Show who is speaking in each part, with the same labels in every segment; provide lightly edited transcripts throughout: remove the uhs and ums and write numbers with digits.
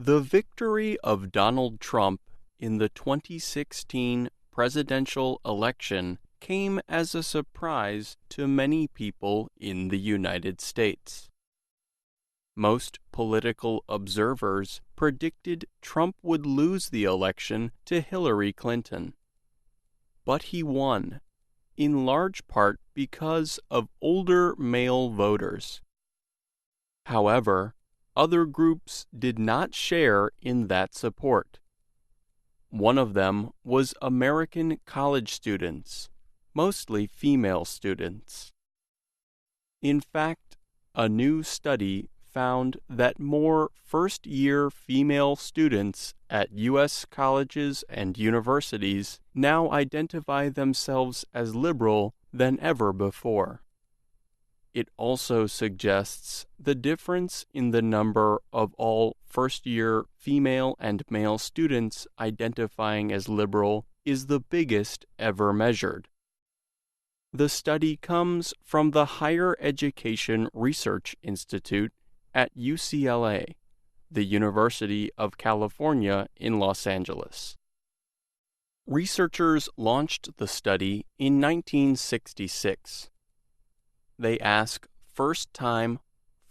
Speaker 1: The victory of Donald Trump in the 2016 presidential election came as a surprise to many people in the United States. Most political observers predicted Trump would lose the election to Hillary Clinton. But he won, in large part because of older male voters. However, other groups did not share in that support. One of them was American college students, mostly female students. In fact, a new study found that more first-year female students at U.S. colleges and universities now identify themselves as liberal than ever before. It also suggests the difference in the number of all first-year female and male students identifying as liberal is the biggest ever measured. The study comes from the Higher Education Research Institute at UCLA, the University of California in Los Angeles. Researchers launched the study in 1966. They ask first-time,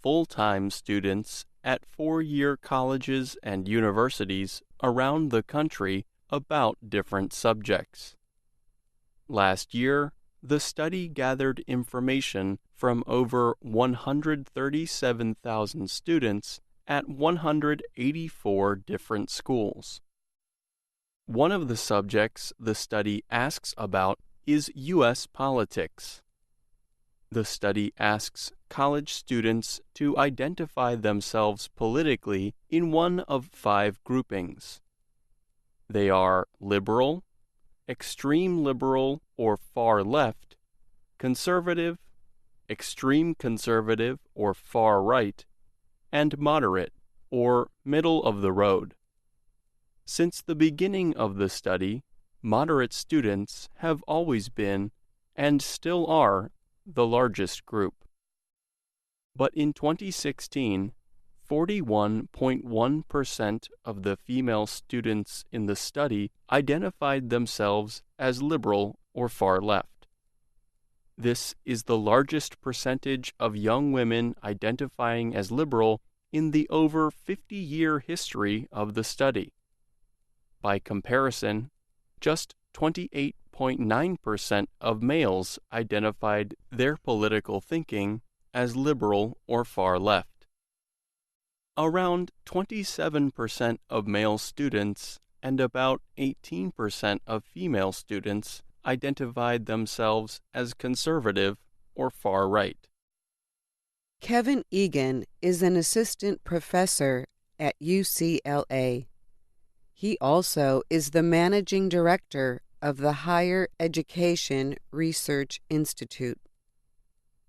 Speaker 1: full-time students at four-year colleges and universities around the country about different subjects. Last year, the study gathered information from over 137,000 students at 184 different schools. One of the subjects the study asks about is U.S. politics. The study asks college students to identify themselves politically in one of 5 groupings. They are liberal, extreme liberal or far left, conservative, extreme conservative or far right, and moderate or middle of the road. Since the beginning of the study, moderate students have always been, and still are, the largest group. But in 2016, 41.1% of the female students in the study identified themselves as liberal or far left. This is the largest percentage of young women identifying as liberal in the over 50-year history of the study. By comparison, just 28.9% of males identified their political thinking as liberal or far left. Around 27% of male students and about 18% of female students identified themselves as conservative or far right.
Speaker 2: Kevin Egan is an assistant professor at UCLA. He also is the managing director of the Higher Education Research Institute.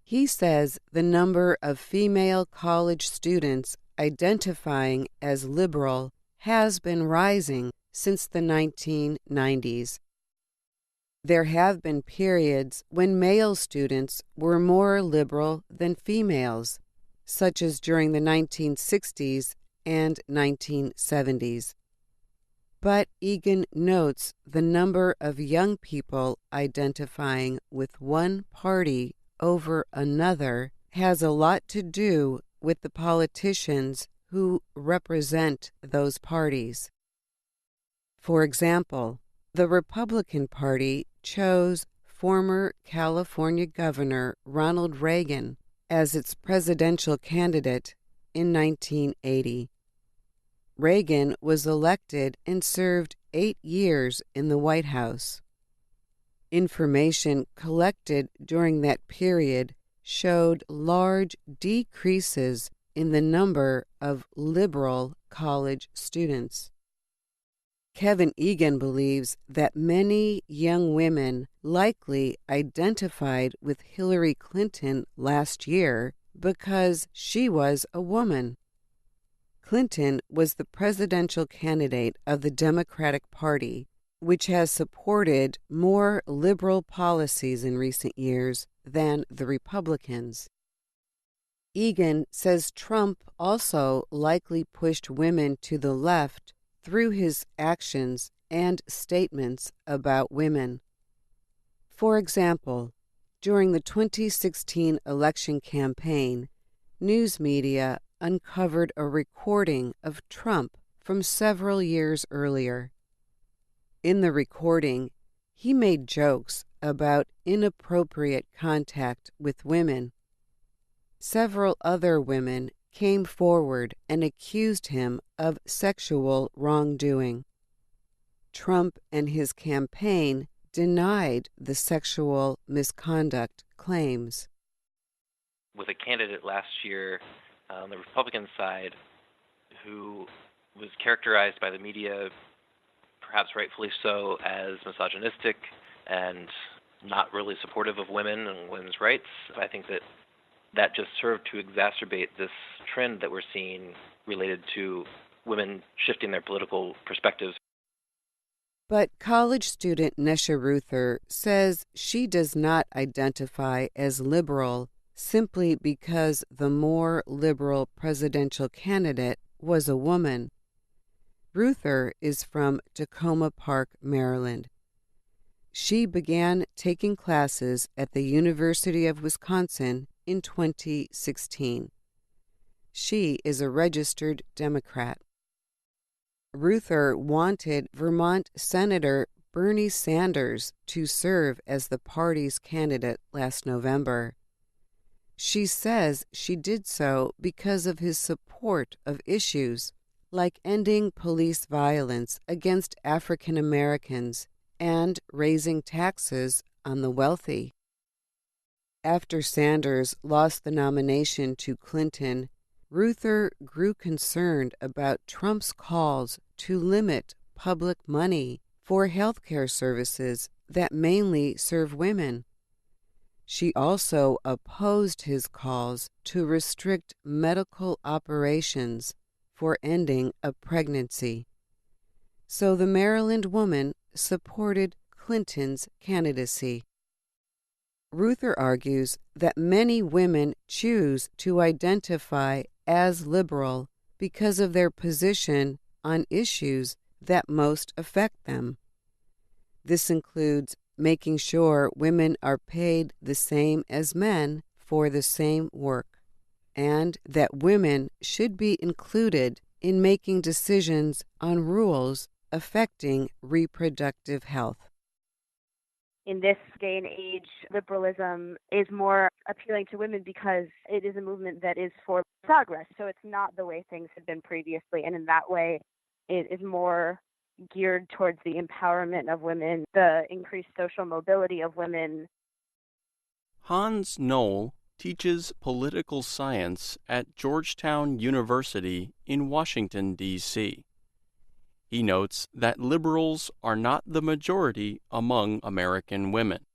Speaker 2: He says the number of female college students identifying as liberal has been rising since the 1990s. There have been periods when male students were more liberal than females, such as during the 1960s and 1970s. But Egan notes the number of young people identifying with one party over another has a lot to do with the politicians who represent those parties. For example, the Republican Party chose former California Governor Ronald Reagan as its presidential candidate in 1980. Reagan was elected and served 8 years in the White House. Information collected during that period showed large decreases in the number of liberal college students. Kevin Egan believes that many young women likely identified with Hillary Clinton last year because she was a woman. Clinton was the presidential candidate of the Democratic Party, which has supported more liberal policies in recent years than the Republicans. Egan says Trump also likely pushed women to the left through his actions and statements about women. For example, during the 2016 election campaign, news media uncovered a recording of Trump from several years earlier. In the recording, he made jokes about inappropriate contact with women. Several other women came forward and accused him of sexual wrongdoing. Trump and his campaign denied the sexual misconduct claims.
Speaker 3: With a candidate last year on the Republican side who was characterized by the media, perhaps rightfully so, as misogynistic and not really supportive of women and women's rights, I think that just served to exacerbate this trend that we're seeing related to women shifting their political perspectives.
Speaker 2: But college student Nesha Ruther says she does not identify as liberal simply because the more liberal presidential candidate was a woman. Ruther is from Tacoma Park, Maryland. She began taking classes at the University of Wisconsin in 2016. She is a registered Democrat. Ruther wanted Vermont Senator Bernie Sanders to serve as the party's candidate last November. She says she did so because of his support of issues like ending police violence against African Americans and raising taxes on the wealthy. After Sanders lost the nomination to Clinton, Ruther grew concerned about Trump's calls to limit public money for health care services that mainly serve women. She also opposed his calls to restrict medical operations for ending a pregnancy. So the Maryland woman supported Clinton's candidacy. Ruther argues that many women choose to identify as liberal because of their position on issues that most affect them. This includes making sure women are paid the same as men for the same work, and that women should be included in making decisions on rules affecting reproductive health.
Speaker 4: In this day and age, liberalism is more appealing to women because it is a movement that is for progress. So it's not the way things have been previously. And in that way, it is more geared towards the empowerment of women, the increased social mobility of women.
Speaker 1: Hans Knoll teaches political science at Georgetown University in Washington, D.C. He notes that liberals are not the majority among American women.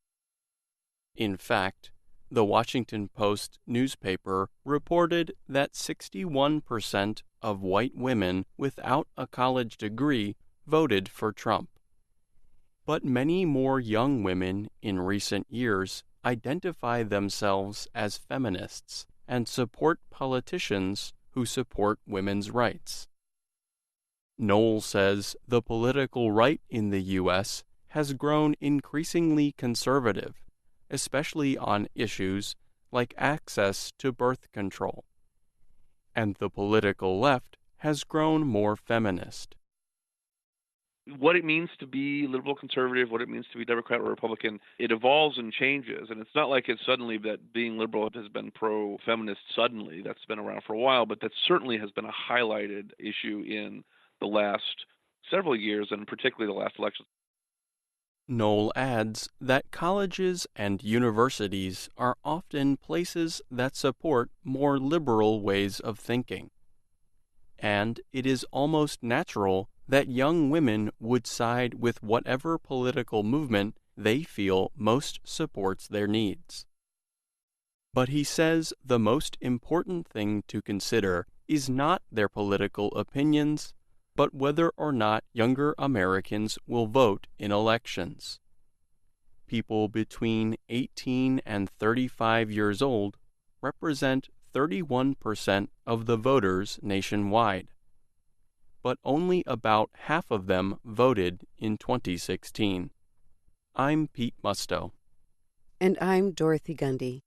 Speaker 1: In fact, the Washington Post newspaper reported that 61% of white women without a college degree voted for Trump. But many more young women in recent years identify themselves as feminists and support politicians who support women's rights. Knoll says the political right in the U.S. has grown increasingly conservative, especially on issues like access to birth control. And the political left has grown more feminist.
Speaker 5: What it means to be liberal conservative, what it means to be Democrat or Republican, it evolves and changes. And it's not like it's suddenly that being liberal has been pro-feminist suddenly. That's been around for a while, but that certainly has been a highlighted issue in the last several years, and particularly the last election.
Speaker 1: Knoll adds that colleges and universities are often places that support more liberal ways of thinking. And it is almost natural that young women would side with whatever political movement they feel most supports their needs. But he says the most important thing to consider is not their political opinions, but whether or not younger Americans will vote in elections. People between 18 and 35 years old represent 31% of the voters nationwide, but only about half of them voted in 2016. I'm Pete Musto.
Speaker 2: And I'm Dorothy Gundy.